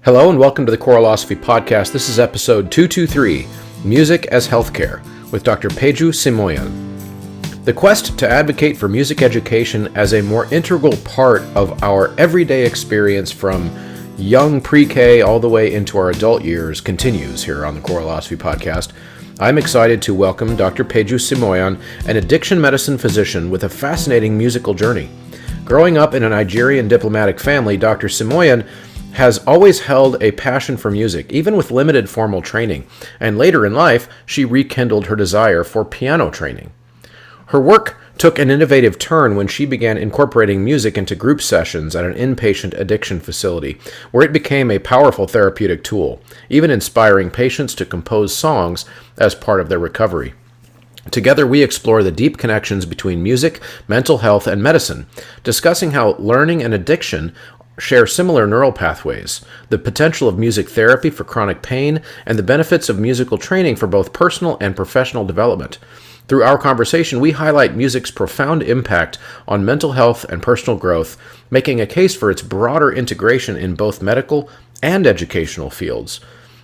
Hello and welcome to the Choralosophy podcast. This is episode 223, Music as Healthcare, with Dr. Peju Simoyan. The quest to advocate for music education as a more integral part of our everyday experience from young pre-K all the way into our adult years continues here on the Choralosophy podcast. I'm excited to welcome Dr. Peju Simoyan, an addiction medicine physician with a fascinating musical journey. Growing up in a Nigerian diplomatic family, Dr. Simoyan has always held a passion for music, even with limited formal training, and later in life, she rekindled her desire for piano training. Her work took an innovative turn when she began incorporating music into group sessions at an inpatient addiction facility, where it became a powerful therapeutic tool, even inspiring patients to compose songs as part of their recovery. Together, we explore the deep connections between music, mental health, and medicine, discussing how learning and addiction share similar neural pathways, the potential of music therapy for chronic pain, and the benefits of musical training for both personal and professional development. Through our conversation, we highlight music's profound impact on mental health and personal growth, making a case for its broader integration in both medical and educational fields.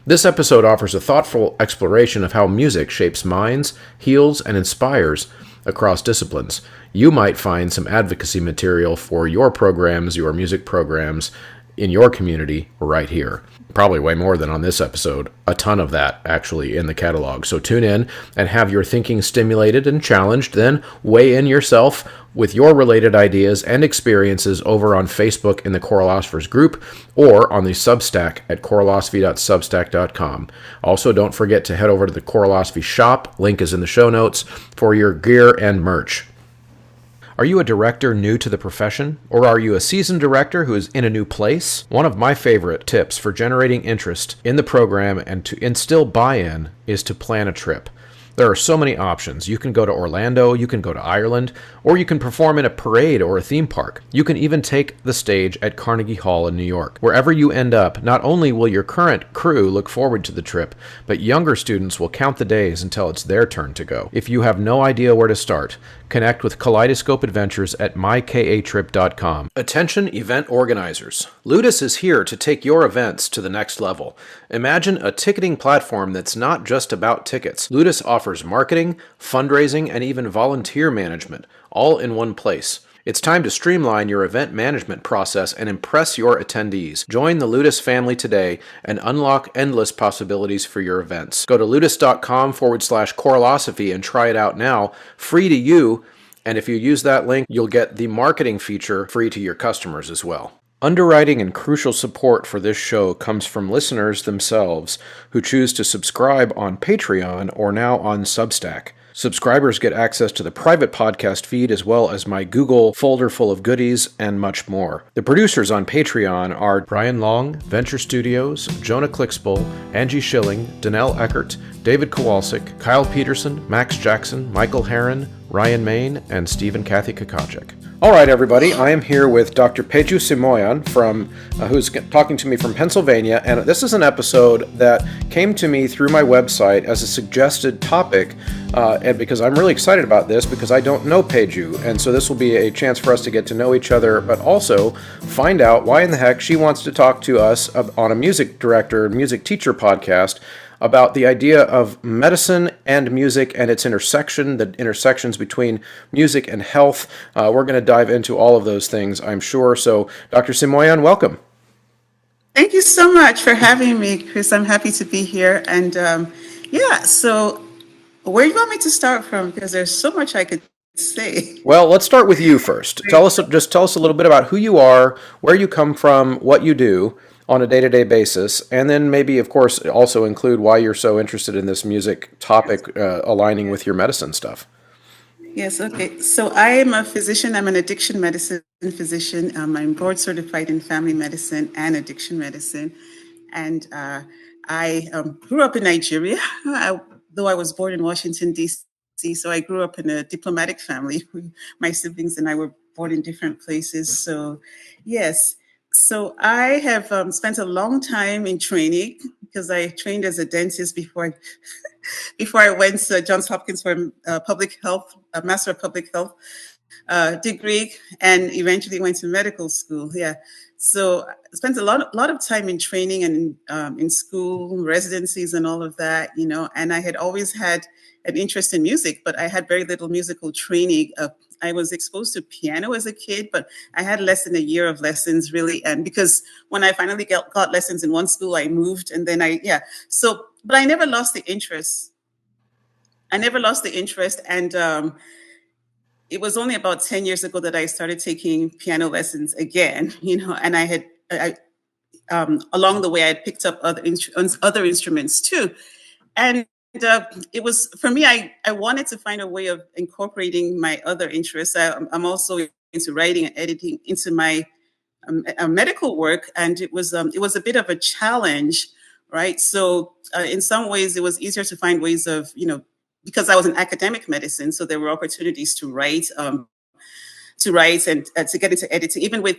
This episode offers a thoughtful exploration of how music shapes minds, heals, and inspires across disciplines. You might find some advocacy material for your programs, your music programs, in your community right here. Probably way more than on this episode. A ton of that, actually, in the catalog. So tune in and have your thinking stimulated and challenged. Then weigh in yourself with your related ideas and experiences over on Facebook in the Choralosophers group or on the Substack at choralosophy.substack.com. Also, don't forget to head over to the Choralosophy shop. Link is in the show notes for your gear and merch. Are you a director new to the profession? Or are you a seasoned director who is in a new place? One of my favorite tips for generating interest in the program and to instill buy-in is to plan a trip. There are so many options. You can go to Orlando, you can go to Ireland, or you can perform in a parade or a theme park. You can even take the stage at Carnegie Hall in New York. Wherever you end up, not only will your current crew look forward to the trip, but younger students will count the days until it's their turn to go. If you have no idea where to start, connect with Kaleidoscope Adventures at mykatrip.com. Attention event organizers. Ludus is here to take your events to the next level. Imagine a ticketing platform that's not just about tickets. Ludus offers marketing, fundraising, and even volunteer management, all in one place. It's time to streamline your event management process and impress your attendees. Join the Ludus family today and unlock endless possibilities for your events. Go to ludus.com/Choralosophy and try it out now, free to you. And if you use that link, you'll get the marketing feature free to your customers as well. Underwriting and crucial support for this show comes from listeners themselves who choose to subscribe on Patreon or now on Substack. Subscribers get access to the private podcast feed as well as my Google folder full of goodies and much more. The producers on Patreon are Brian Long, Venture Studios, Jonah Clixbull, Angie Schilling, Danelle Eckert, David Kowalczyk, Kyle Peterson, Max Jackson, Michael Herron, Ryan Main, and Stephen Kathy Kakacek. All right, everybody, I am here with Dr. Peju Simoyan, who's talking to me from Pennsylvania, and this is an episode that came to me through my website as a suggested topic, and because I'm really excited about this because I don't know Peju, and so this will be a chance for us to get to know each other, but also find out why in the heck she wants to talk to us on a music director, music teacher podcast about the idea of medicine and music and its intersection, the intersections between music and health. We're going to dive into all of those things, I'm sure. So, Dr. Simoyan, welcome. Thank you so much for having me, Chris. I'm happy to be here. And so where do you want me to start from? Because there's so much I could say. Well, let's start with you first. Tell us a little bit about who you are, where you come from, what you do on a day-to-day basis, and then maybe, of course, also include why you're so interested in this music topic aligning with your medicine stuff. Yes, okay. So I am a physician. I'm an addiction medicine physician. I'm board certified in family medicine and addiction medicine. And I grew up in Nigeria, though I was born in Washington, D.C. So I grew up in a diplomatic family. My siblings and I were born in different places. So, yes. So I have spent a long time in training because I trained as a dentist before I went to Johns Hopkins for public health, a Master of Public Health degree, and eventually went to medical school. Yeah. So I spent a lot of time in training and in school residencies and all of that, and I had always had an interest in music, but I had very little musical training. I was exposed to piano as a kid, but I had less than a year of lessons really. And because when I finally got lessons in one school, I moved, and then yeah. So, but I never lost the interest. I never lost the interest. And it was only about 10 years ago that I started taking piano lessons again, and along the way, I had picked up other instruments too. And it was, for me, I wanted to find a way of incorporating my other interests. I'm also into writing and editing into my medical work, and it was a bit of a challenge, right? So in some ways, it was easier to find ways of, because I was in academic medicine, so there were opportunities to write and to get into editing, even with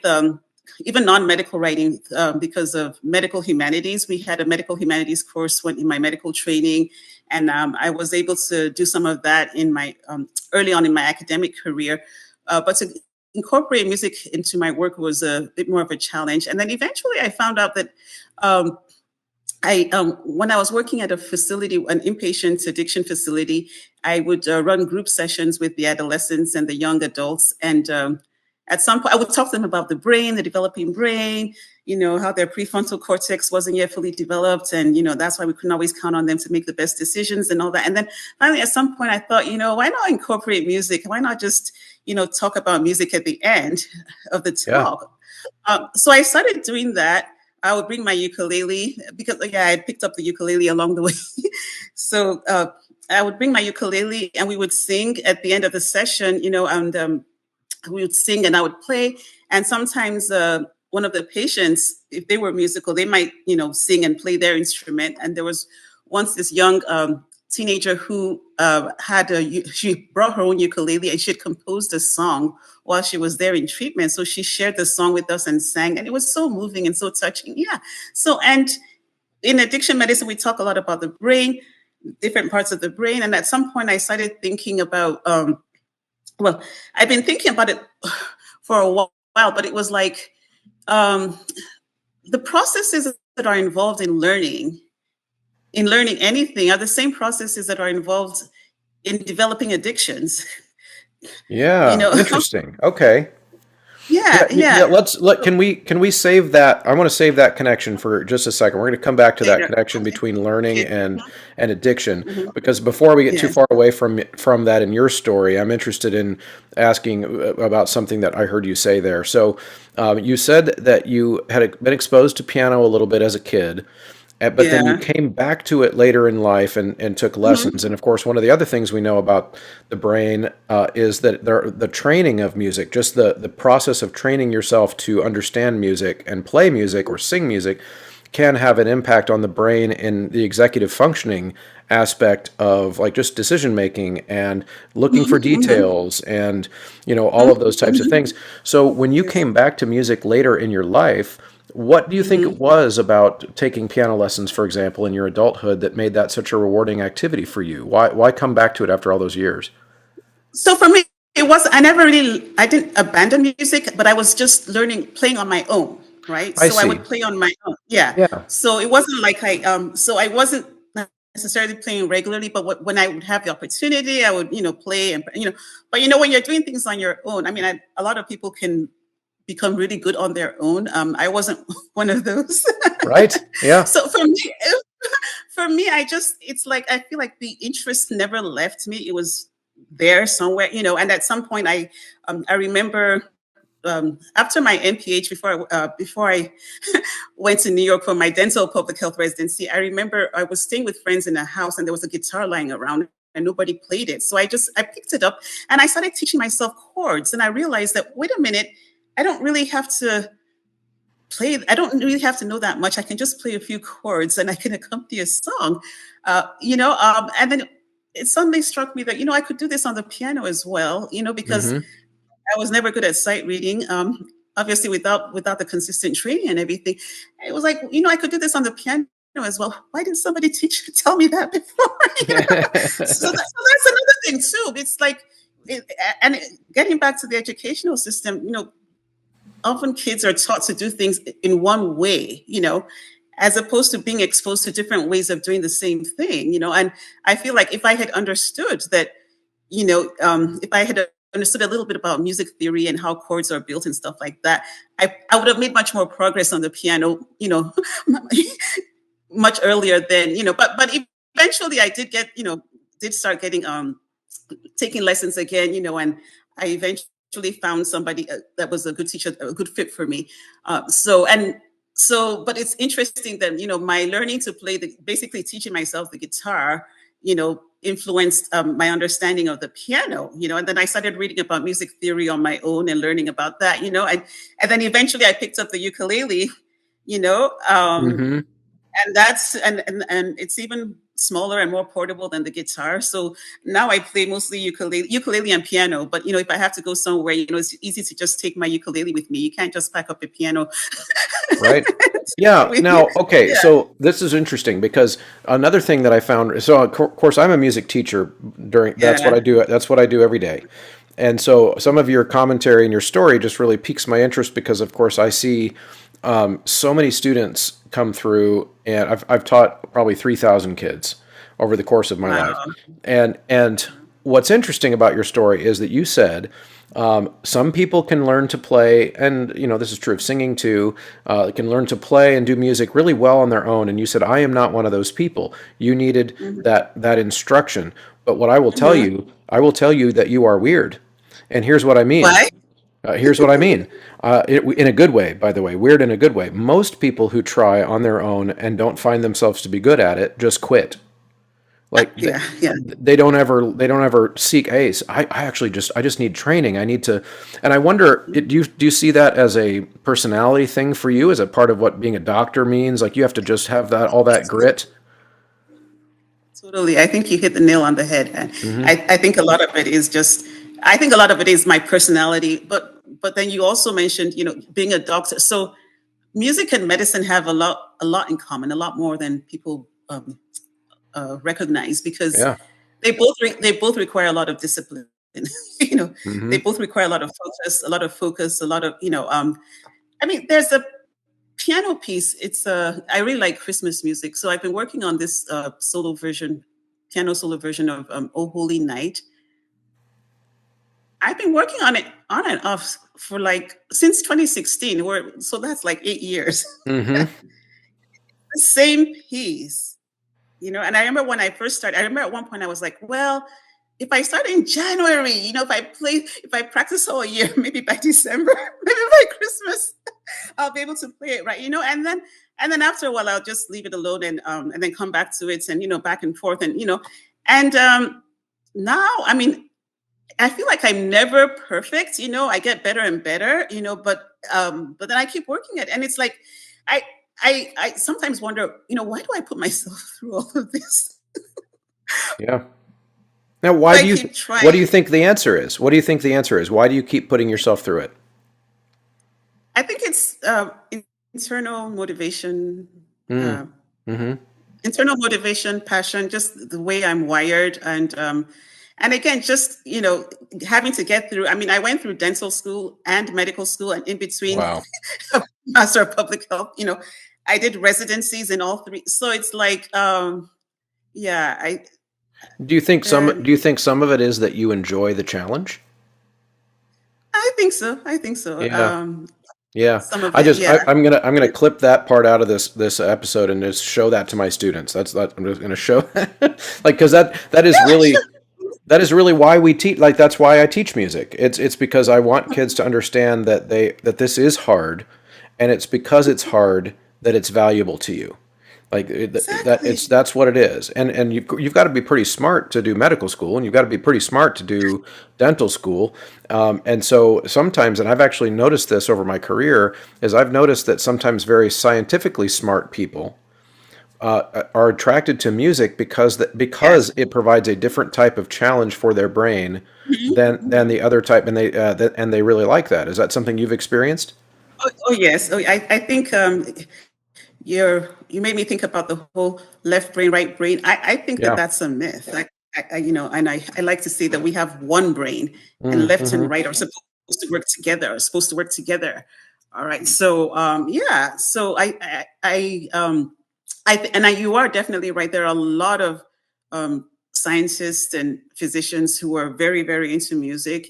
even non-medical writing, because of medical humanities. We had a medical humanities course in my medical training, and I was able to do some of that in my early on in my academic career. But to incorporate music into my work was a bit more of a challenge. And then eventually, I found out that um, when I was working at a facility, an inpatient addiction facility, I would run group sessions with the adolescents and the young adults. And at some point, I would talk to them about the brain, the developing brain, how their prefrontal cortex wasn't yet fully developed. And, that's why we couldn't always count on them to make the best decisions and all that. And then finally, at some point, I thought, why not incorporate music? Why not just, talk about music at the end of the talk? So I started doing that. I would bring my ukulele because, yeah, I picked up the ukulele along the way. So I would bring my ukulele and we would sing at the end of the session, and we would sing and I would play. And sometimes one of the patients, if they were musical, they might, sing and play their instrument. And there was once this young teenager who she brought her own ukulele and she had composed a song while she was there in treatment. So she shared the song with us and sang, and it was so moving and so touching. Yeah. So, and in addiction medicine, we talk a lot about the brain, different parts of the brain. And at some point I started thinking about, well, I've been thinking about it for a while, but it was like the processes that are involved in learning anything are the same processes that are involved in developing addictions. Yeah, interesting. Okay. Yeah, Yeah. yeah. Can we save that? I want to save that connection for just a second. We're going to come back to that Later. connection Okay. between learning Okay. and addiction, Mhm. because before we get too Yes. far away from that in your story, I'm interested in asking about something that I heard you say there. So, you said that you had been exposed to piano a little bit as a kid, but then you Yeah. came back to it later in life and took lessons. Mhm. And of course, one of the other things we know about the brain is that the training of music, just the process of training yourself to understand music and play music or sing music, can have an impact on the brain in the executive functioning aspect of like just decision making and looking for Mhm. Mhm. details and all Mhm. of those types of Mhm. things. So when you Yes. came back to music later in your life, what do you think it Mhm. was about taking piano lessons, for example, in your adulthood that made that such a rewarding activity for you? Why come back to it after all those years? So for me, I didn't abandon music, but I was just playing on my own, right? I So I see. would play on my own. Yeah. Yeah. So it wasn't like so I wasn't necessarily playing regularly, but when I would have the opportunity, I would, play but when you're doing things on your own, I mean, a lot of people can become really good on their own. I wasn't one of those. Right? Yeah. So for me, it's like I feel like the interest never left me. It was there somewhere, and at some point I remember after my MPH, before I went to New York for my dental public health residency, I remember I was staying with friends in a house and there was a guitar lying around and nobody played it. So I picked it up and I started teaching myself chords, and I realized that, wait a minute, I don't really have to I don't really have to know that much. I can just play a few chords and I can accompany a song. And then it suddenly struck me that, I could do this on the piano as well, because Hmm. I was never good at sight reading. Obviously without the consistent training and everything. It was like, I could do this on the piano as well. Why didn't somebody tell me that before? So that's another thing too. It's like, getting back to the educational system, often kids are taught to do things in one way, as opposed to being exposed to different ways of doing the same thing, and I feel like if I had understood that, if I had understood a little bit about music theory and how chords are built and stuff like that, I would have made much more progress on the piano, much earlier than, but eventually I did get, did start getting taking lessons again, and I eventually found somebody that was a good teacher, a good fit for me. But it's interesting that, my learning to play basically teaching myself the guitar, influenced my understanding of the piano, and then I started reading about music theory on my own and learning about that, and then eventually I picked up the ukulele, you know, um, Mm-hmm. and that's and it's even smaller and more portable than the guitar. So now I play mostly ukulele and piano. But if I have to go somewhere, it's easy to just take my ukulele with me. You can't just pack up a piano. Right. Yeah. With you. Now, okay. Yeah. So this is interesting because another thing that I found. So, of course, I'm a music teacher. That's what Yeah. I do. That's what I do every day. And so, some of your commentary and your story just really piques my interest because, of course, I see so many students come through, and I've taught probably 3,000 kids over the course of my life. Wow. And what's interesting about your story is that you said some people can learn to play, and this is true of singing too. Can learn to play and do music really well on their own. And you said, I am not one of those people. You needed Mhm. that instruction. But what I will tell Mhm. you, I will tell you that you are weird. And here's what I mean. Why? Here's what I mean. In a good way, by the way, weird in a good way. Most people who try on their own and don't find themselves to be good at it just quit. Like Yeah. Yeah. they don't ever seek ace. I actually I just need training. I need to, and I wonder, do you see that as a personality thing for you? As a part of what being a doctor means? Like you have to just have that all that grit. Totally. I think you hit the nail on the head. And Hmm. I think a lot of it is just, I think a lot of it is my personality. But then you also mentioned, being a doctor. So music and medicine have a lot in common, a lot more than people recognize, because Yeah. they both require a lot of discipline. you know, they Hmm. both require a lot of I mean, there's a piano piece. I really like Christmas music, so I've been working on this piano solo version of "Oh Holy Night." I've been working on it on and off for like since 2016. So that's like 8 years. Hmm. The same piece, And I remember when I first started. I remember at one point I was like, "Well, if I start in January, if I practice all year, maybe by December, maybe by Christmas, I'll be able to play it right, and then after a while I'll just leave it alone and then come back to it and back and forth and now I mean I feel like I'm never perfect, I get better and better, but then I keep working it and it's like I I sometimes wonder, why do I put myself through all of this? Yeah. Now, I keep what do you trying. think the answer is? What do you think the answer is? Why do you keep putting yourself through it? I think it's internal motivation, Mm. uh, Hmm. internal motivation, passion, just the way I'm wired, and again, just having to get through. I mean, I went through dental school and medical school, and in between, Wow. master of public health. I did residencies in all three, so it's like, yeah, and Do you think some of it is that you enjoy the challenge? I think so. I think so. Yeah. Yeah, Some of it, yeah. I'm gonna clip that part out of this episode and just show that to my students. I'm just gonna show like because Yeah, sure. that is really why we teach. Like that's why I teach music. It's because I want kids to understand that this is hard, and it's because it's hard that it's valuable to you. Like Exactly. that's what it is, and you've got to be pretty smart to do medical school, and you've got to be pretty smart to do dental school, and so sometimes, and I've actually noticed this over my career, is I've noticed that sometimes very scientifically smart people are attracted to music because Yes. it provides a different type of challenge for their brain Mhm, than mhm. the other type, and they really like that. Is that something you've experienced? Oh, yes. Oh, I think you made me think about the whole left brain, right brain. I think that Yeah. that's a myth. And I like to say that we have one brain, and left and Mm-hmm. right are supposed to work together. Are supposed to work together. All right. So yeah. So you are definitely right. There are a lot of scientists and physicians who are very, very into music,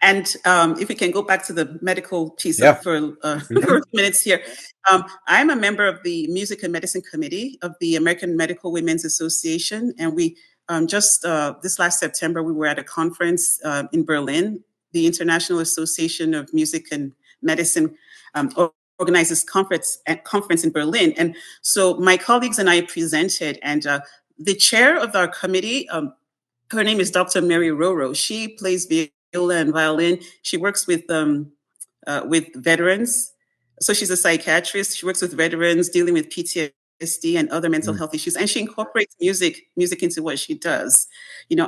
and if we can go back to the medical piece Yeah. for Mhm. for minutes here, I'm a member of the Music and Medicine Committee of the American Medical Women's Association, and we just this last September we were at a conference in Berlin. The International Association of Music and Medicine organizes conference in Berlin, and so my colleagues and I presented, and the chair of our committee. Her name is Dr. Mary Roro. She plays viola and violin. She works with veterans. So she's a psychiatrist. She works with veterans dealing with PTSD and other mental Mm. health issues, and she incorporates music into what she does.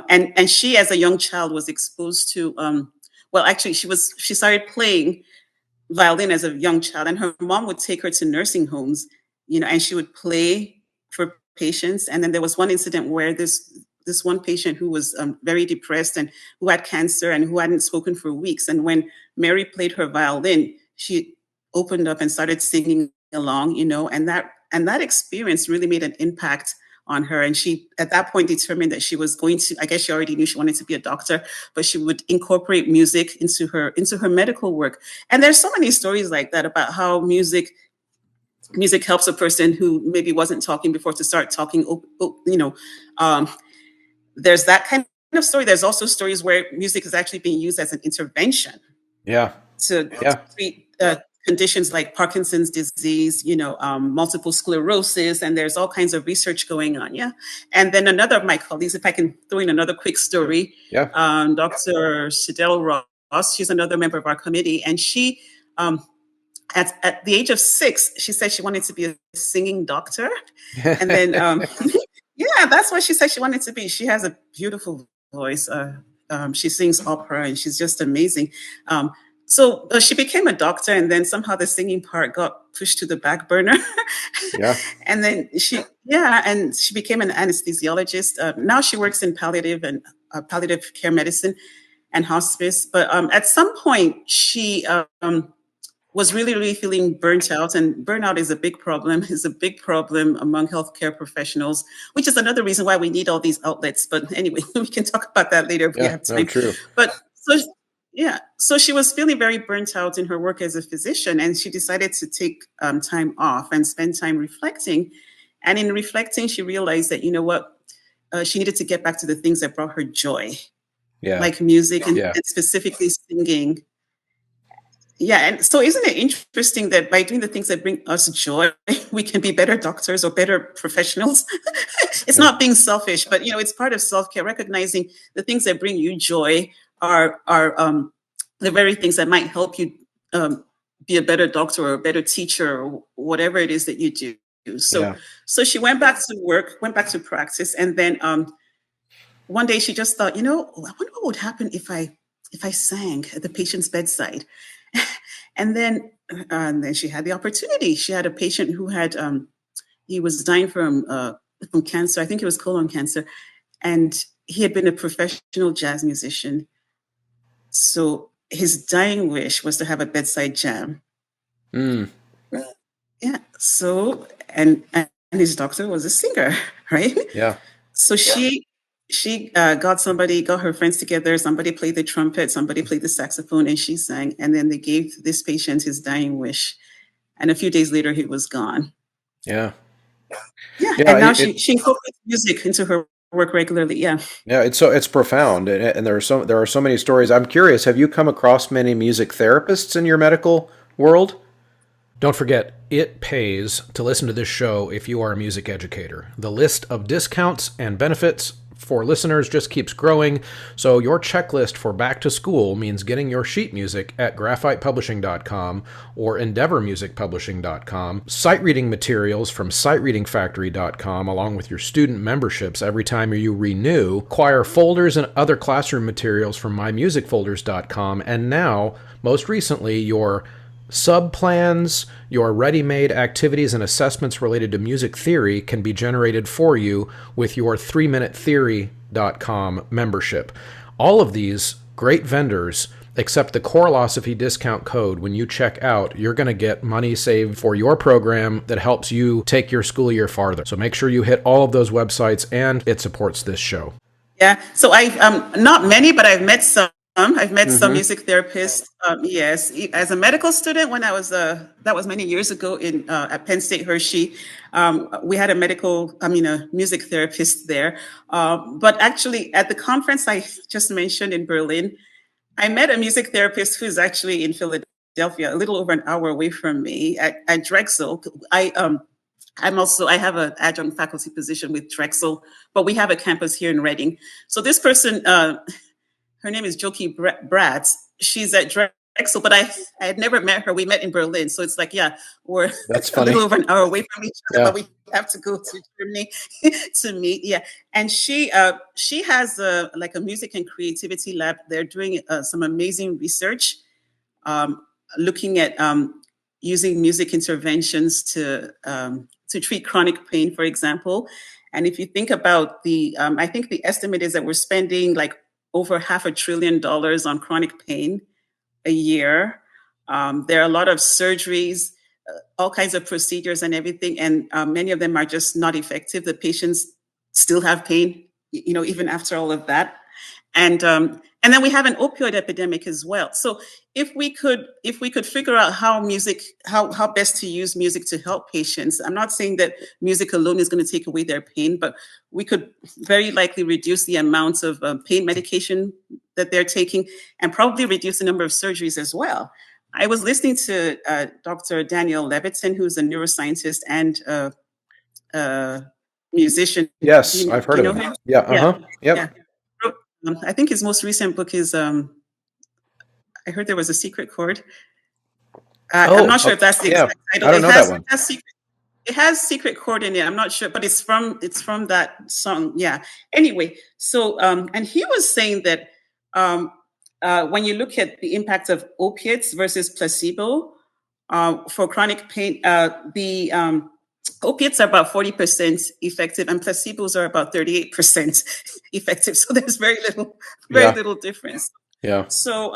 And she, as a young child, was exposed to. Well, actually, she started playing violin as a young child, and her mom would take her to nursing homes, and she would play for patients. And then there was one incident where this one patient who was very depressed and who had cancer and who hadn't spoken for weeks. And when Mary played her violin, she opened up and started singing along, and that experience really made an impact on her. And she, at that point, determined that she was going to, I guess she already knew she wanted to be a doctor, but she would incorporate music into her medical work. And there's so many stories like that about how music helps a person who maybe wasn't talking before to start talking. Um, there's that kind of story. There's also stories where music is actually being used as an intervention Yeah. to Yeah. treat conditions like Parkinson's disease, multiple sclerosis, and there's all kinds of research going on. Yeah. And then another of my colleagues, if I can throw in another quick story, Yeah. Dr. Shadell Ross, she's another member of our committee, and she, at the age of 6, she said she wanted to be a singing doctor. And then, yeah, that's what she said she wanted to be. She has a beautiful voice. She sings opera, and she's just amazing. So she became a doctor, and then somehow the singing part got pushed to the back burner. Yeah. And then she became an anesthesiologist. Now she works in palliative care medicine and hospice. But at some point, she was really, really feeling burnt out. And burnout is a big problem, among healthcare professionals, which is another reason why we need all these outlets. But anyway, we can talk about that later if we Yeah. have No, time. true. But so, yeah, so she was feeling very burnt out in her work as a physician, and she decided to take time off and spend time reflecting. And in reflecting, she realized that, she needed to get back to the things that brought her joy, Yeah. like music and, Yeah. and specifically singing. Yeah, and so isn't it interesting that by doing the things that bring us joy, we can be better doctors or better professionals? It's Yeah. not being selfish, but it's part of self-care, recognizing the things that bring you joy are the very things that might help you be a better doctor or a better teacher or whatever it is that you do. So Yeah. so she went back to work, went back to practice, and then one day she just thought, I wonder what would happen if I sang at the patient's bedside. And then she had the opportunity. She had a patient who had he was dying from cancer. I think it was colon cancer, and he had been a professional jazz musician. So his dying wish was to have a bedside jam. Mm. Yeah. So and his doctor was a singer, right? Yeah. So she got her friends together. Somebody played the trumpet, somebody played the saxophone, and she sang. And then they gave this patient his dying wish. And a few days later, he was gone. Yeah. Yeah, Yeah. and now she incorporates music into her work regularly. Yeah. Yeah. It's profound, and there are so many stories. I'm curious. Have you come across many music therapists in your medical world? Don't forget, it pays to listen to this show if you are a music educator. The list of discounts and benefits for listeners just keeps growing, so your checklist for back to school means getting your sheet music at graphitepublishing.com or endeavormusicpublishing.com, sight reading materials from sightreadingfactory.com along with your student memberships every time you renew, acquire folders and other classroom materials from mymusicfolders.com, and now, most recently, your subplans, your ready-made activities and assessments related to music theory can be generated for you with your 3minutetheory.com membership. All of these great vendors accept the Choralosophy discount code when you check out, you're going to get money saved for your program that helps you take your school year farther. So make sure you hit all of those websites, and it supports this show. Yeah. So I've not many, but I've met some. I've met some Mm-hmm. music therapists. Yes, as a medical student, when I was that was many years ago in at Penn State Hershey, we had a music therapist there. But actually, at the conference I just mentioned in Berlin, I met a music therapist who's actually in Philadelphia, a little over an hour away from me at Drexel. I have an adjunct faculty position with Drexel, but we have a campus here in Reading. So this person, her name is Joki Bratz. She's at Drexel, but I had never met her. We met in Berlin. So it's like, yeah, we're That's a funny. little over an hour away from each other, Yeah. but we have to go to Germany to meet. Yeah. And she has a music and creativity lab. They're doing some amazing research, looking at using music interventions to treat chronic pain, for example. And if you think about I think the estimate is that we're spending like over $500 billion on chronic pain a year. There are a lot of surgeries, all kinds of procedures and everything, and many of them are just not effective. The patients still have pain, even after all of that. And then we have an opioid epidemic as well. So if we could figure out how best to use music to help patients, I'm not saying that music alone is going to take away their pain, but we could very likely reduce the amount of pain medication that they're taking, and probably reduce the number of surgeries as well. I was listening to Dr. Daniel Levitin, who's a neuroscientist and musician. Yes, I've Do heard you of know him. him? Yeah. Yeah, Yep. yeah. I think his most recent book is I heard there was a secret chord. I'm not sure if that's the yeah. exact title. I don't know that one. It has secret chord in it. I'm not sure, but it's from that song. Yeah. Anyway, so and he was saying that when you look at the impact of opiates versus placebo for chronic pain, the opiates are about 40% effective, and placebos are about 38% effective. So there's very Yeah. little difference. Yeah. So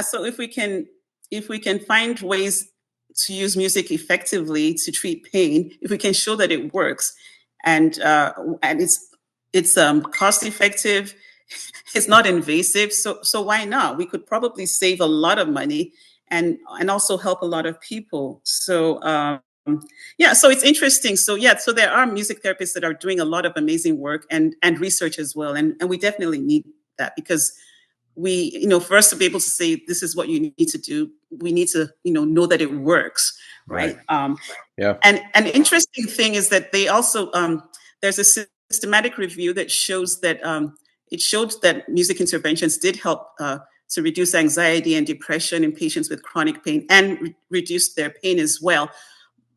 so if we can find ways to use music effectively to treat pain, if we can show that it works, and it's cost effective, it's not invasive, so why not? We could probably save a lot of money and also help a lot of people. So so it's interesting. So there are music therapists that are doing a lot of amazing work and research as well, and we definitely need that, because for us to be able to say this is what you need to do, we need to know that it works, right? Yeah. And an interesting thing is that they also there's a systematic review that shows that it showed that music interventions did help to reduce anxiety and depression in patients with chronic pain, and reduce their pain as well.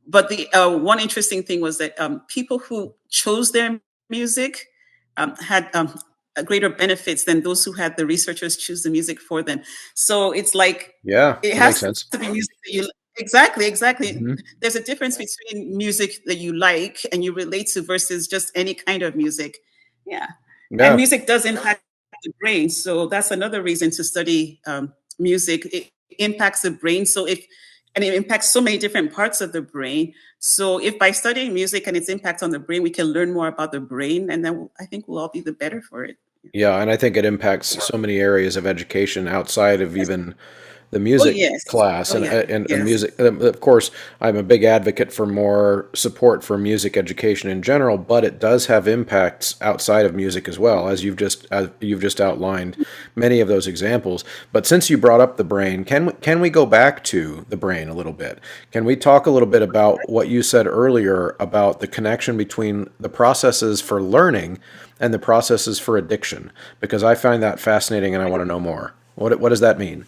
But the one interesting thing was that people who chose their music had greater benefits than those who had the researchers choose the music for them. So it's like Yeah. it That makes has sense. to be music that you exactly. Mhm. There's a difference between music that you like and you relate to versus just any kind of music. Yeah, and Yeah. music does impact the brain, so that's another reason to study music. It impacts the brain, and it impacts so many different parts of the brain. So if by studying music and its impact on the brain, we can learn more about the brain, and then I think we'll all be the better for it. Yeah, and I think it impacts so many areas of education outside of even the Oh music yes. class, Oh and yeah. and Yes. music. Of course, I'm a big advocate for more support for music education in general, but it does have impacts outside of music as well, as you've just outlined many of those examples. But since you brought up the brain, can we go back to the brain a little bit? Can we talk a little bit about what you said earlier about the connection between the processes for learning and the processes for addiction? Because I find that fascinating, and I want to know more. What does that mean?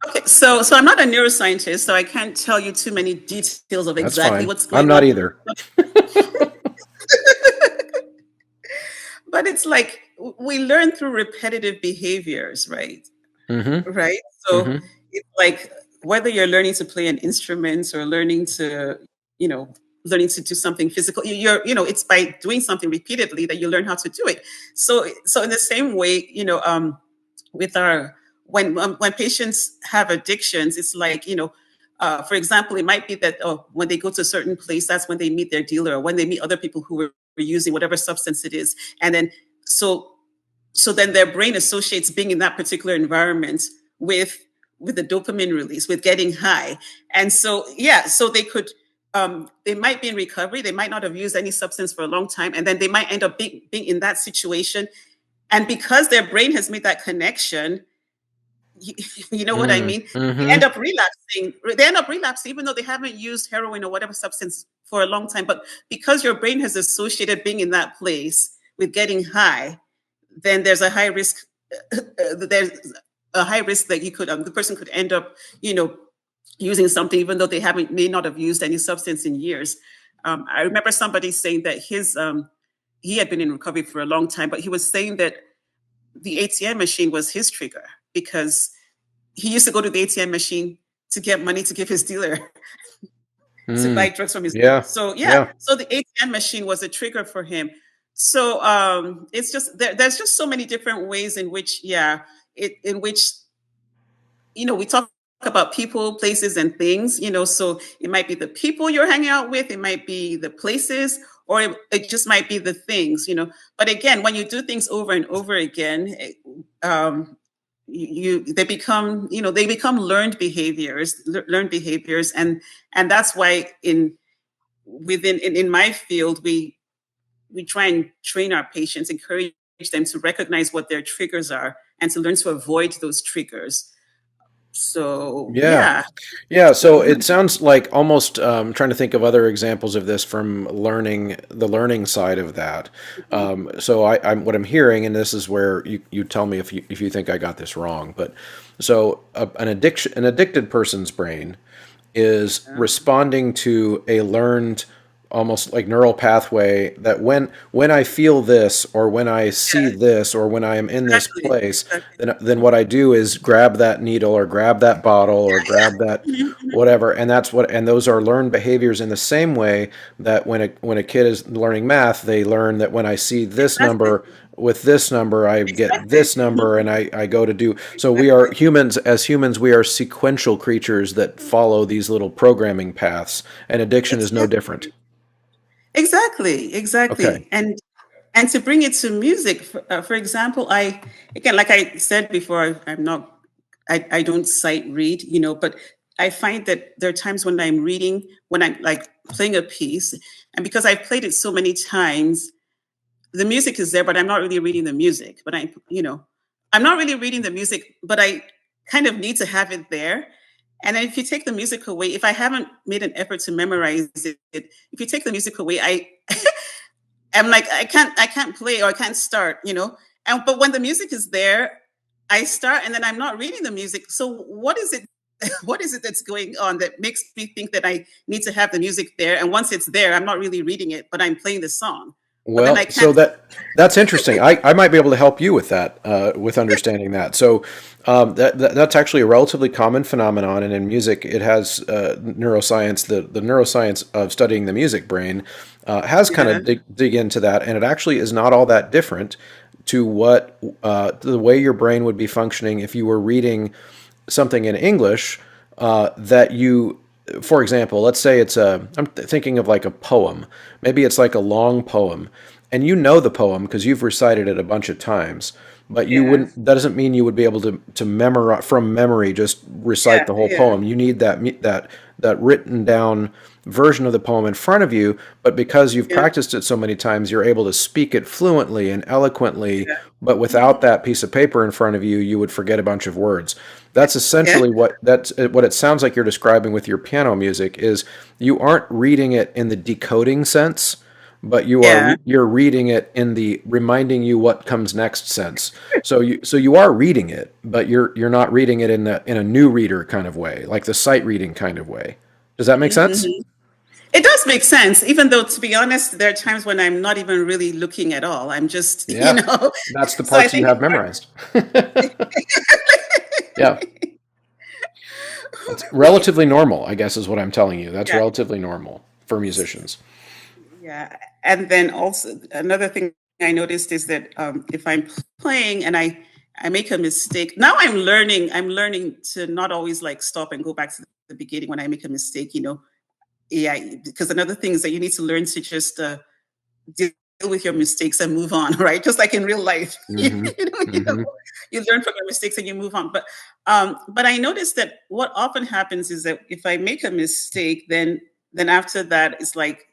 Okay. So I'm not a neuroscientist, so I can't tell you too many details of That's exactly fine. what's I'm going not on. either. But it's like we learn through repetitive behaviors, right? Mm-hmm. Right. So Mm-hmm. it's like whether you're learning to play an instrument or you know, learning to do something physical, it's by doing something repeatedly that you learn how to do it. So in the same way, with our when patients have addictions, it's like, for example, it might be that when they go to a certain place, that's when they meet their dealer, or when they meet other people who were using whatever substance it is, and then so then their brain associates being in that particular environment with the dopamine release, with getting high. And so, yeah, so they might be in recovery, they might not have used any substance for a long time, and then they might end up being in that situation. And because their brain has made that connection, you know what I mean? They end Mm-hmm. up relapsing. They end up relapsing, even though they haven't used heroin or whatever substance for a long time. But because your brain has associated being in that place with getting high, then there's a high risk. There's a high risk that the person could end up, using something, even though they may not have used any substance in years. I remember somebody saying that he had been in recovery for a long time, but he was saying that the ATM machine was his trigger, because he used to go to the ATM machine to get money to give his dealer to buy Mm. drugs from his dealer. Yeah. So yeah, Yeah. so the ATM machine was a trigger for him. So it's just there's just so many different ways in which, in which, we talk about people, places, and things. So it might be the people you're hanging out with, it might be the places, or it just might be the things. But again, when you do things over and over again, they become, learned behaviors. And that's why in my field, we try and train our patients, encourage them to recognize what their triggers are and to learn to avoid those triggers. So Yeah. yeah. Yeah, so it sounds like almost trying to think of other examples of this from the learning side of that. So what I'm hearing, and this is where you tell me if you think I got this wrong, but so an addicted person's brain is responding to a learned, almost like neural pathway, that when I feel this, or when I see Yeah, this, or when I am in this exactly. place, Exactly. then what I do is grab that needle, or grab that bottle, or grab that Mhm, mhm. whatever. And those are learned behaviors, in the same way that when a kid is learning math, they learn that when I see this Exactly. number with this number, I get Exactly. this number, Mhm. and I go to do. So we are Exactly. humans. As humans, we are sequential creatures that follow these little programming paths, and addiction is no different. Exactly. Exactly. Okay. Exactly. And to bring it to music, for example, again, like I said before, I'm not, I don't sight read, but I find that there are times when I'm reading, when I'm like playing a piece, and because I've played it so many times, the music is there, but I'm not really reading the music. But I'm not really reading the music, but I kind of need to have it there. And then if you take the music away, if I haven't made an effort to memorize it, if you take the music away, I'm like, I can't play, or I can't start. And but when the music is there, I start, and then I'm not reading the music. So what is it? What is it that's going on that makes me think that I need to have the music there? And once it's there, I'm not really reading it, but I'm playing the song. But then I Well, so can't. that's interesting. I might be able to help you with that, with understanding that. So that's actually a relatively common phenomenon, and in music, it has neuroscience. The neuroscience of studying the music brain has kind Yeah, of dig into that, and it actually is not all that different to what the way your brain would be functioning if you were reading something in English, that you, for example, let's say I'm thinking of like a poem. Maybe it's like a long poem, and you know the poem because you've recited it a bunch of times, but you yeah, wouldn't, that doesn't mean you would be able to memorize from memory, just recite yeah, the whole yeah, poem. You need that written down version of the poem in front of you, but because you've yeah, practiced it so many times, you're able to speak it fluently and eloquently, yeah. but Mhm. without that piece of paper in front of you, you would forget a bunch of words. That's Yeah, essentially what it sounds like you're describing with your piano music. Is you aren't reading it in the decoding sense, but yeah. you're reading it in the reminding you what comes next sense. So you are reading it, but you're not reading it in a new reader kind of way, like the sight reading kind of way. Does that make Mhm, sense? mhm. It does make sense, even though, to be honest, there are times when I'm not even really looking at all. I'm just, Yeah. That's the So I parts you think have it's memorized. Yeah. hard. It's relatively normal, I guess, is what I'm telling you. That's Yeah. relatively normal for musicians. Yeah, and then also another thing I noticed is that if I'm playing, I make a mistake. Now I'm learning to not always like stop and go back to the beginning when I make a mistake, Yeah, because another thing is that you need to learn to just deal with your mistakes and move on, right? Just like in real life, Mm-hmm. Mm-hmm. you learn from your mistakes and you move on. But I noticed that what often happens is that if I make a mistake, then after that it's like,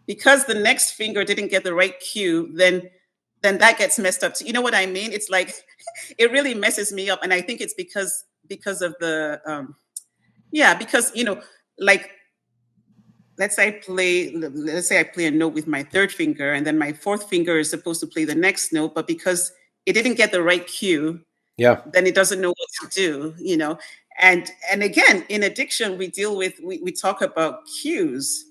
because the next finger didn't get the right cue, then that gets messed up too. You know what I mean? It's like it really messes me up, and I think it's because of the yeah, because like let's say I play a note with my third finger, and then my fourth finger is supposed to play the next note, but because it didn't get the right cue, Yeah. then it doesn't know what to do. And again, in addiction, we talk about cues,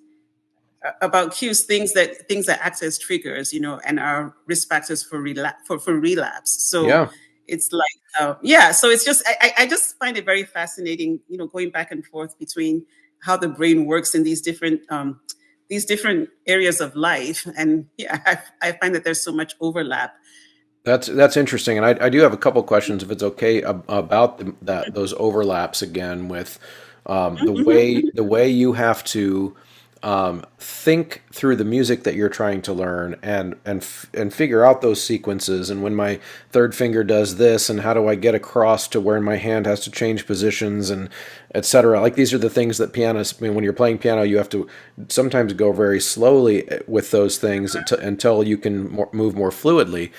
things that act as triggers, and are risk factors for relapse. So Yeah. it's like, yeah. So it's just I just find it very fascinating, going back and forth between how the brain works in these different areas of life, and yeah, I find that there's so much overlap. That's interesting, and I do have a couple questions, if it's okay, about those overlaps again with the way you have to think through the music that you're trying to learn, and figure out those sequences, and when my third finger does this, and how do I get across to where my hand has to change positions, and etc. Like, these are the things that pianists, I mean, when you're playing piano, you have to sometimes go very slowly with those things until you can move more fluidly.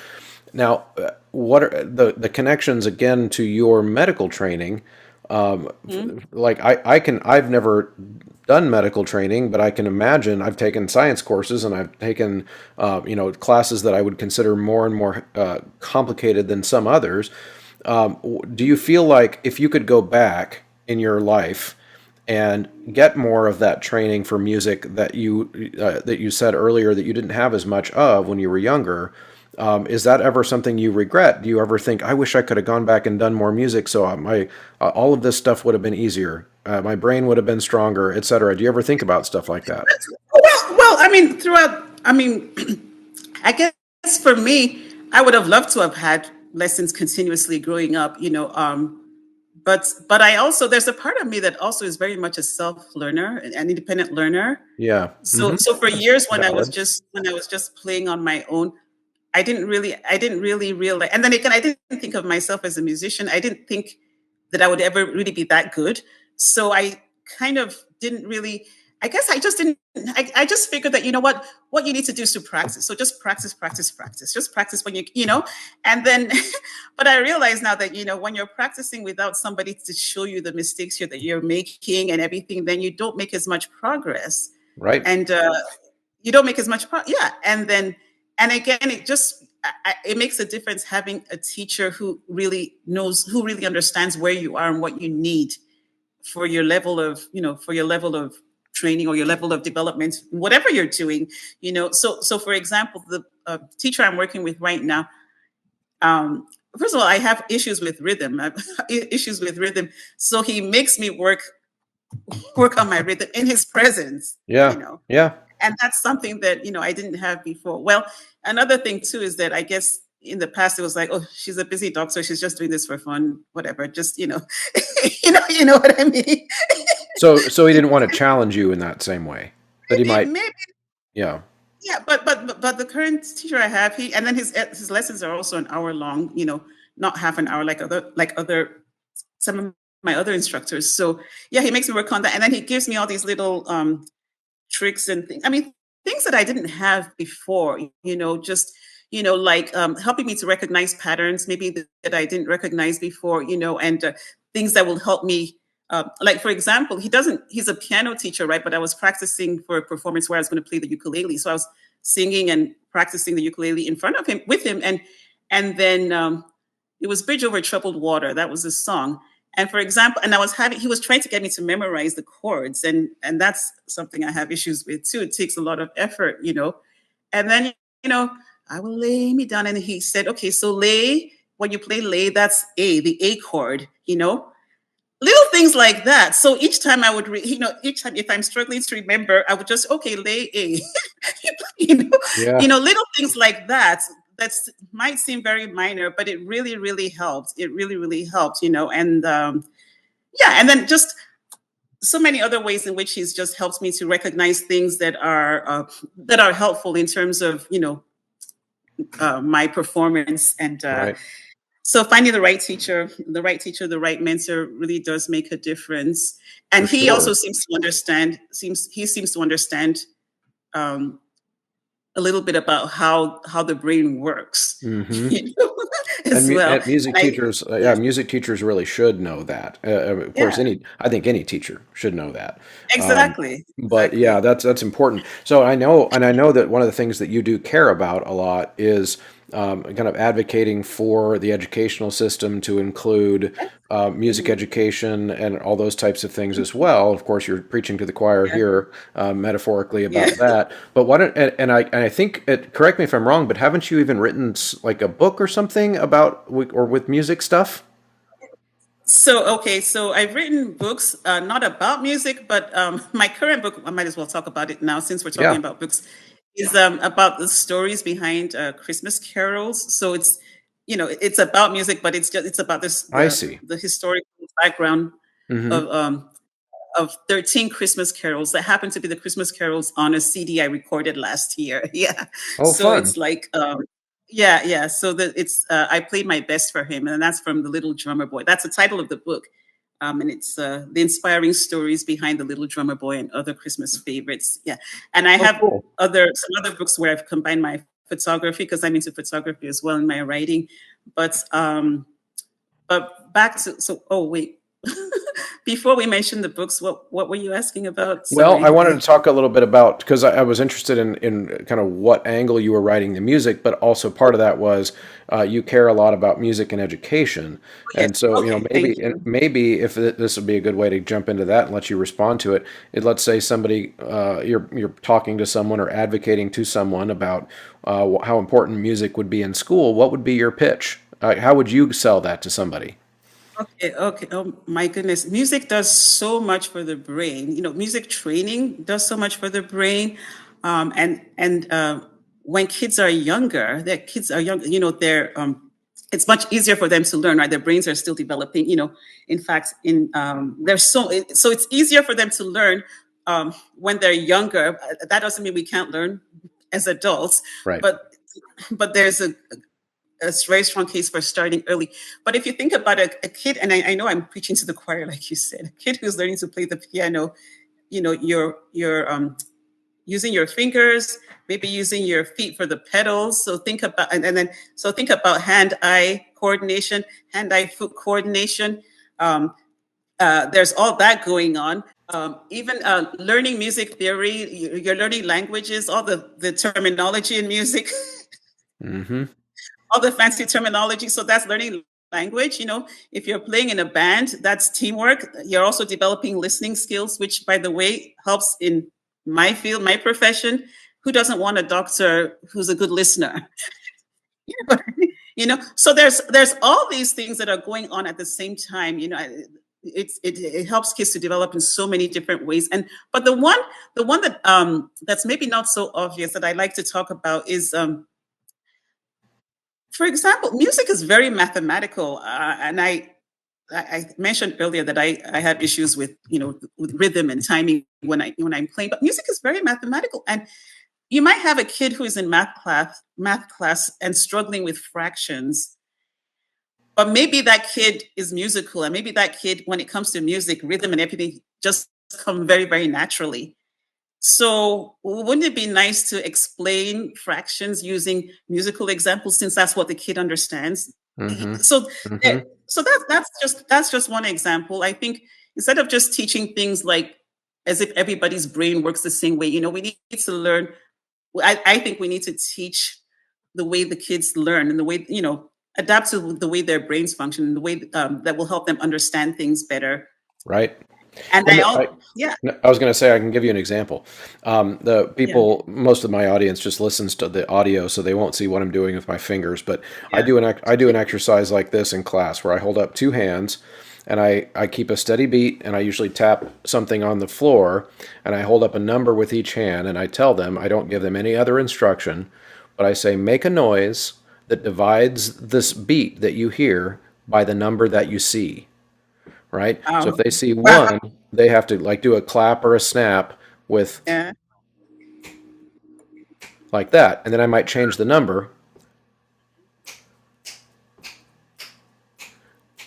Now, what are the connections again to your medical training? Mhm. Like, I've never done medical training, but I can imagine I've taken science courses, and I've taken classes that I would consider more and more complicated than some others. Do you feel like if you could go back in your life and get more of that training for music that you said earlier that you didn't have as much of when you were younger? Is that ever something you regret? Do you ever think, I wish I could have gone back and done more music, so my all of this stuff would have been easier, my brain would have been stronger, etc.? Do you ever think about stuff like that? Well, I mean, I guess for me, I would have loved to have had lessons continuously growing up, but I also, there's a part of me that also is very much a self learner, an independent learner. Yeah. So Hmm. so for That's years valid. when I was just playing on my own, I didn't really realize, and then again, I didn't think of myself as a musician. I didn't think that I would ever really be that good. So I kind of didn't really, I guess I just didn't, I just figured that, what you need to do is to practice. So just practice, practice, practice, just practice and then, but I realize now that, when you're practicing without somebody to show you the mistakes that you're making and everything, then you don't make as much progress. Right. And you don't make as much yeah, and again, it makes a difference having a teacher who really knows, who really understands where you are and what you need for your level of training or your level of development, whatever you're doing. So for example, the teacher I'm working with right now, um first of all, I have issues with rhythm. I have issues with rhythm, so he makes me work on my rhythm in his presence. you Yeah. know Yeah. and that's something that I didn't have before. Well, another thing too is that I guess in the past it was like, oh, she's a busy doctor, she's just doing this for fun, whatever, just you know what I mean. So he didn't want to challenge you in that same way that he maybe might. maybe Yeah. Yeah, but the current teacher I have, and then his lessons are also an hour long, not half an hour like other some of my other instructors. So yeah, he makes me work on that, and then he gives me all these little tricks and things. I mean, things that I didn't have before, just, like helping me to recognize patterns, maybe that I didn't recognize before, and things that will help me. Like, for example, he's a piano teacher, right? But I was practicing for a performance where I was going to play the ukulele. So I was singing and practicing the ukulele in front of him, with him. And then it was Bridge Over Troubled Water. That was the song. And for example, and he was trying to get me to memorize the chords, and that's something I have issues with too. It takes a lot of effort. And then, you know, I will lay me down, and he said, okay, so lay, when you play lay, that's the A chord. Little things like that. So each time each time if I'm struggling to remember, I would just, okay, lay A. you know, Yeah. little things like that that's might seem very minor, but it really, really helped. It really, really helped, and yeah, and then just so many other ways in which he's just helped me to recognize things that are helpful in terms of my performance, and Right. so finding the right mentor really does make a difference. For And he also sure. seems to understand um, a little bit about how the brain works, Hmm. as well. And music And I teachers, yeah, music teachers really should know that. Of course, Yeah, I think any teacher should know that. Um, exactly, but yeah, exactly. that's important. So I know that one of the things that you do care about a lot is kind of advocating for the educational system to include music Mhm. education and all those types of things as well. Of course, you're preaching to the choir Yeah, here, metaphorically yeah. about that. But why don't and I think correct me if I'm wrong, but haven't you even written like a book or something about or with music stuff? So, okay, so I've written books, not about music, but my current book, I might as well talk about it now since we're talking Yeah, about books, is about the stories behind Christmas carols. So it's about music, but it's about I see. the historical background Hmm. of 13 Christmas carols that happen to be the Christmas carols on a CD I recorded last year. Yeah. Oh, So fun. it's like, yeah, yeah. So I played my best for him, and that's from The Little Drummer Boy. That's the title of the book. And it's the inspiring stories behind The Little Drummer Boy and other Christmas favorites. Yeah. And I Oh, have cool. some other books where I've combined my photography, because I'm into photography as well in my writing. But, back to, so, oh, wait. Before we mention the books, what were you asking about? Well, I Sorry. wanted to talk a little bit about because I was interested in kind of what angle you were writing the music, but also part of that was you care a lot about music and education, Yes. and so Okay. Thank you. maybe if this would be a good way to jump into that and let you respond to it. Let's say somebody you're talking to someone or advocating to someone about how important music would be in school. What would be your pitch? How would you sell that to somebody? Okay. Okay. Oh my goodness. Music does so much for the brain. Music training does so much for the brain. And when kids are younger, it's much easier for them to learn, right? Their brains are still developing. In fact, so it's easier for them to learn when they're younger. That doesn't mean we can't learn as adults, Right. but there's a very strong case for starting early. But if you think about a kid, and I know I'm preaching to the choir, like you said, a kid who's learning to play the piano, you're using your fingers, maybe using your feet for the pedals. So think about and then so think about hand-eye coordination, hand-eye foot coordination. Um, there's all that going on. Even learning music theory, you're learning languages, all the terminology in music. Hmm. All the fancy terminology. So that's learning language. If you're playing in a band, that's teamwork. You're also developing listening skills, which, by the way, helps in my field, my profession. Who doesn't want a doctor who's a good listener? So there's all these things that are going on at the same time. It helps kids to develop in so many different ways. And but the one that's maybe not so obvious that I like to talk about is for example, music is very mathematical, and I mentioned earlier that I have issues with with rhythm and timing when I'm playing, but music is very mathematical, and you might have a kid who is in math class and struggling with fractions, but maybe that kid is musical, and maybe that kid, when it comes to music, rhythm and everything, just come very, very naturally. So, wouldn't it be nice to explain fractions using musical examples, since that's what the kid understands? Hmm. So, Hmm. that, so that's just one example. I think instead of just teaching things like as if everybody's brain works the same way, we need to learn. I think we need to teach the way the kids learn, and the way adapt to the way their brains function, and the way that will help them understand things better. Right. And Well, yeah, no, I was going to say I can give you an example. The yeah, people, most of my audience just listens to the audio, so they won't see what I'm doing with my fingers. But yeah. I do an exercise like this in class where I hold up two hands, and I keep a steady beat, and I usually tap something on the floor, and I hold up a number with each hand, and I tell them I don't give them any other instruction, but I say make a noise that divides this beat that you hear by the number that you see, right? So if they see Wow. one, they have to like do a clap or a snap with Yeah. like that. And then I might change the number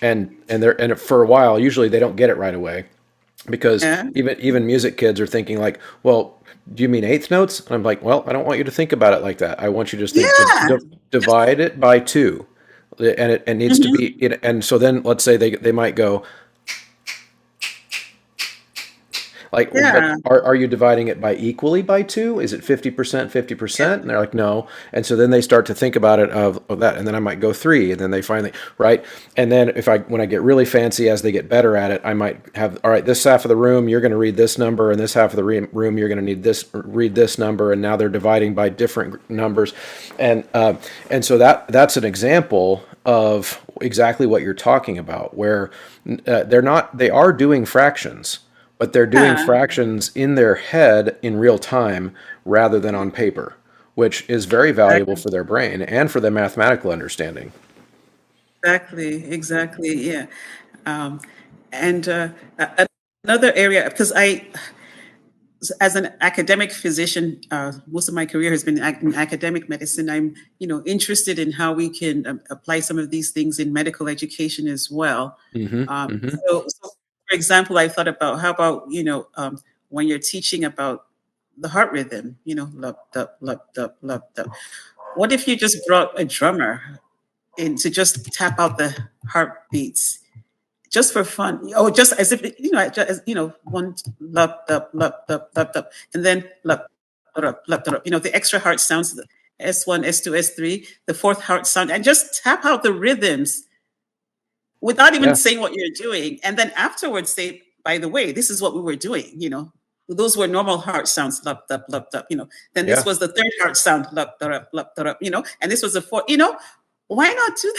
and for a while, usually they don't get it right away because Yeah. even music kids are thinking like, well, do you mean eighth notes? And I'm like, well, I don't want you to think about it like that. I want you to just think Yeah. Just, divide it by two, and it needs to mhm. be and so then let's say they might go like, but Yeah. are you dividing it by equally by two? Is it 50%, Yeah. 50%? And they're like, no. And so then they start to think about it of that. And then I might go three. And then they finally, right? And then when I get really fancy as they get better at it, I might have, all right, this half of the room, you're going to read this number. And this half of the room, you're going to read this number. And now they're dividing by different numbers. And so that's an example of exactly what you're talking about, where they are doing fractions, but they're doing Yeah. fractions in their head in real time rather than on paper, which is very valuable Exactly. for their brain and for their mathematical understanding. Exactly. Exactly. Yeah. Um, and another area, because as an academic physician, most of my career has been in academic medicine. I'm, interested in how we can apply some of these things in medical education as well. Hmm. Um, Hmm. so, for example, I thought about how about when you're teaching about the heart rhythm, lup, dup, lup, dup, lup, dup. What if you just brought a drummer in to just tap out the heartbeats? Just for fun. Oh, just as if one lup dup lup dup lup dup, and then lup lup lup dup. The extra heart sounds, S1, S2, S3, the fourth heart sound, and just tap out the rhythms without even Yeah. saying what you're doing, and then afterwards say, by the way, this is what we were doing. Those were normal heart sounds, lup dup lup dup. Then this Yeah. was the third heart sound, lup dup. And this was the fourth. Why not do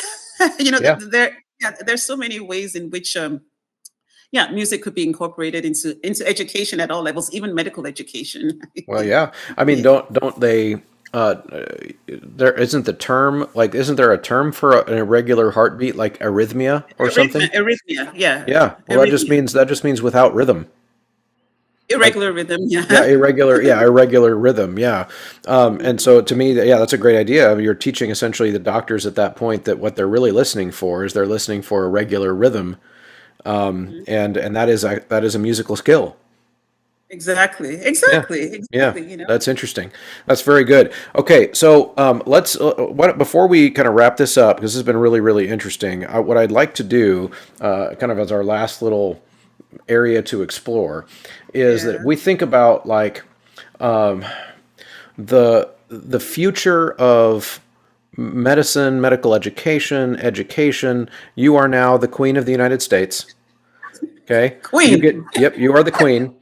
that? Yeah. There's so many ways in which yeah, music could be incorporated into education at all levels, even medical education. Well, yeah. I mean, Yeah. don't they? Uh, there isn't the term like, isn't there a term for an irregular heartbeat, like arrhythmia or something? Arrhythmia, yeah, Yeah. Well, arrhythmia, that just means without rhythm. Like, irregular rhythm, yeah, yeah. irregular rhythm. Yeah. And so to me, yeah, that's a great idea. I mean, you're teaching essentially the doctors at that point that what they're really listening for is they're listening for a regular rhythm. And that is a musical skill. Exactly, Yeah. exactly, Yeah. exactly. That's interesting. That's very good. Okay. So, let's, before we kind of wrap this up, because this has been really, really interesting, what I'd like to do, kind of as our last little area to explore, is that Yeah, we think about like, the future of medicine, medical education. You are now the Queen of the United States. Okay, queen. you are the Queen,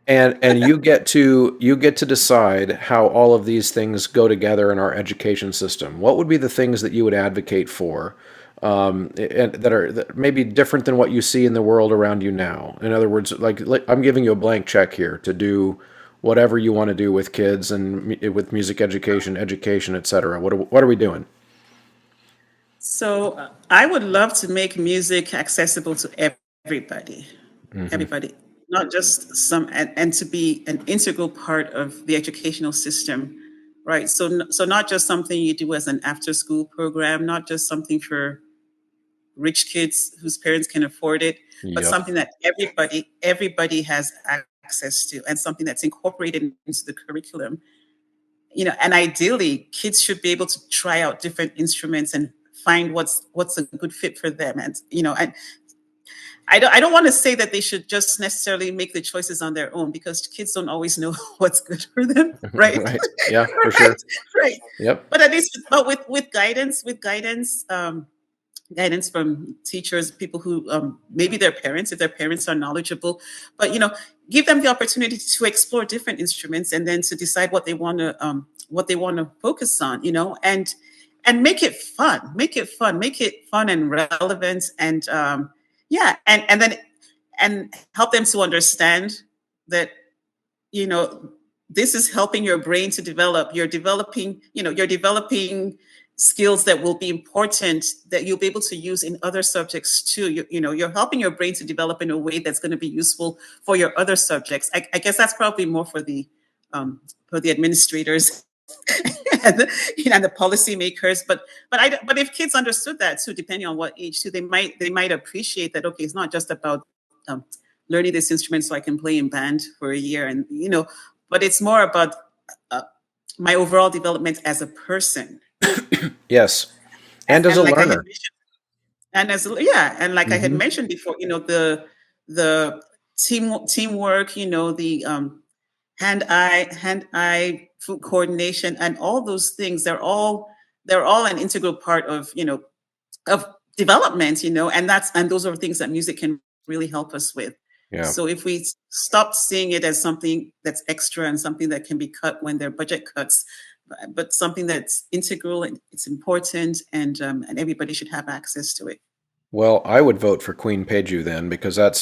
and you get to decide how all of these things go together in our education system. What would be the things that you would advocate for, and that may be different than what you see in the world around you now? In other words, like I'm giving you a blank check here to do whatever you want to do with kids and with music education, etc. What are we doing? So I would love to make music accessible to everybody, Hmm. everybody, not just some, and to be an integral part of the educational system, right? So not just something you do as an after-school program, not just something for rich kids whose parents can afford it, but Yep. something that everybody has access to, and something that's incorporated into the curriculum. And ideally, kids should be able to try out different instruments and find what's a good fit for them. And I don't want to say that they should just necessarily make the choices on their own, because kids don't always know what's good for them, right? Right. Yeah, for Right, sure. right. Yep. But at least, but with guidance, guidance from teachers, people who maybe their parents, if their parents are knowledgeable, but give them the opportunity to explore different instruments, and then to decide what they want to focus on, and make it fun and relevant, and yeah, and then and help them to understand that you know this is helping your brain to develop. You're developing skills that will be important that you'll be able to use in other subjects too. You're helping your brain to develop in a way that's going to be useful for your other subjects. I guess that's probably more for the administrators and the policymakers. But if kids understood that too, depending on what age too, they might appreciate that. Okay, it's not just about um, learning this instrument so I can play in band for a year, and but it's more about uh, my overall development as a person. Yes. And as And a like I had learner. mentioned, and like I had Hmm. mentioned before, the teamwork, the hand eye foot coordination, and all those things. They're all an integral part of development, and those are things that music can really help us with. Yeah. So if we stop seeing it as something that's extra and something that can be cut when there are budget cuts, but something that's integral and it's important, and everybody should have access to it. Well, I would vote for Queen Peju then because that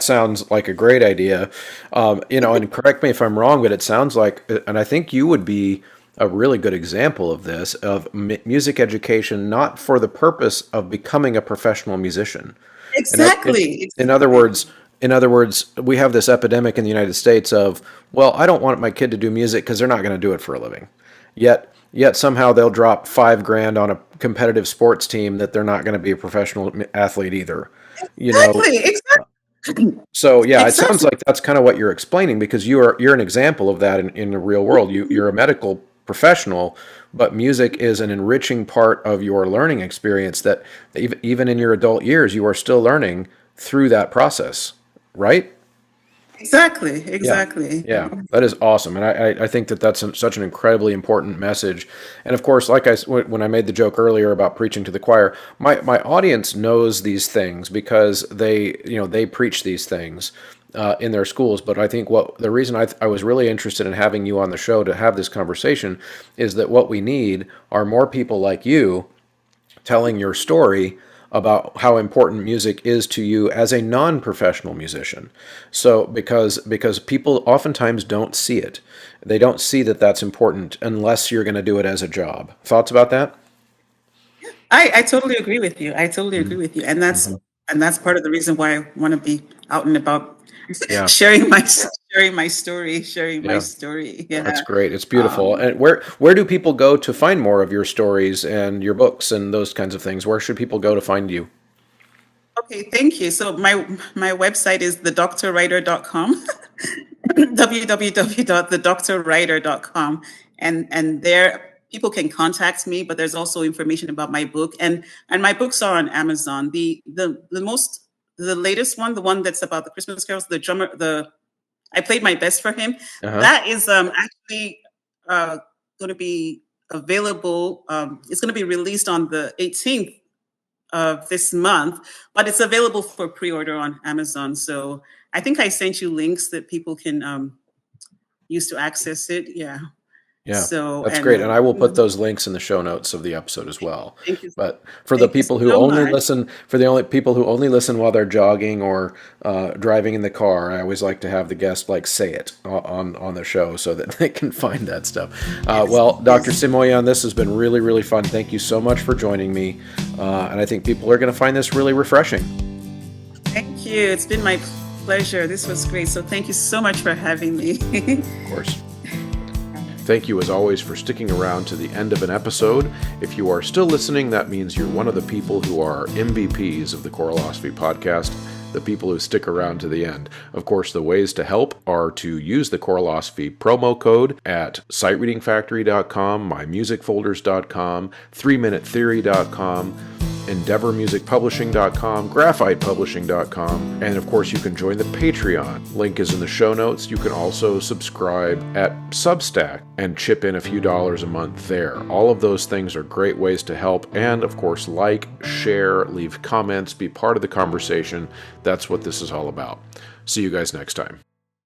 sounds like a great idea. And correct me if I'm wrong, but it sounds like, and I think you would be a really good example of this, of music education, not for the purpose of becoming a professional musician. In, oth- in, Exactly, in other exactly. words, in other words, we have this epidemic in the United States of, well, I don't want my kid to do music because they're not going to do it for a living. Yet somehow they'll drop 5 grand on a competitive sports team that they're not going to be a professional athlete either. You know, Exactly, exactly, so yeah, it sounds exactly. like that's kind of what you're explaining because you're an example of that in the real world. You're a medical professional, but music is an enriching part of your learning experience that even in your adult years you are still learning through that process, right? Exactly, Yeah, exactly. yeah, that is awesome, and I think that that's such an incredibly important message. And of course, when I made the joke earlier about preaching to the choir, my audience knows these things because they preach these things in their schools. But I think what the reason I was really interested in having you on the show to have this conversation is that what we need are more people like you telling your story about how important music is to you as a non-professional musician. So because people oftentimes don't see it. They don't see that that's important unless you're going to do it as a job. Thoughts about that? I totally agree with you. I totally agree Mhm. with you. And that's part of the reason why I want to be out and about Yeah. sharing my Yeah. story. That's Yeah. great. It's beautiful. Um, And where do people go to find more of your stories and your books and those kinds of things? Where should people go to find you? okay, thank you. So my website is thedoctorwriter.com. www.thedoctorwriter.com, and there people can contact me, but there's also information about my book, and my books are on Amazon. The latest one, the one that's about the Christmas carols, the drummer, the I played my best for him. Uh-huh. That is actually uh going to be available. It's going to be released on the 18th of this month, but it's available for pre-order on Amazon. So I think I sent you links that people can use to access it. Yeah. Yeah, So that's and great. And I will put those links in the show notes of the episode as well. thank you, But for the thank you people who so only much. listen, for the only people who only listen while they're jogging or driving in the car, I always like to have the guest like say it on the show so that they can find that stuff. Yes, Well, Dr. yes. Simoyan, this has been really, really fun. Thank you so much for joining me. And I think people are going to find this really refreshing. Thank you. It's been my pleasure. This was great. So thank you so much for having me. Of course. Thank you, as always, for sticking around to the end of an episode. If you are still listening, that means you're one of the people who are MVPs of the Choralosophy podcast, the people who stick around to the end. Of course, the ways to help are to use the Choralosophy promo code at sightreadingfactory.com, mymusicfolders.com, 3minutetheory.com, EndeavorMusicPublishing.com, GraphitePublishing.com, and of course you can join the Patreon. Link is in the show notes. You can also subscribe at Substack and chip in a few dollars a month there. All of those things are great ways to help, and of course like, share, leave comments, be part of the conversation. That's what this is all about. See you guys next time.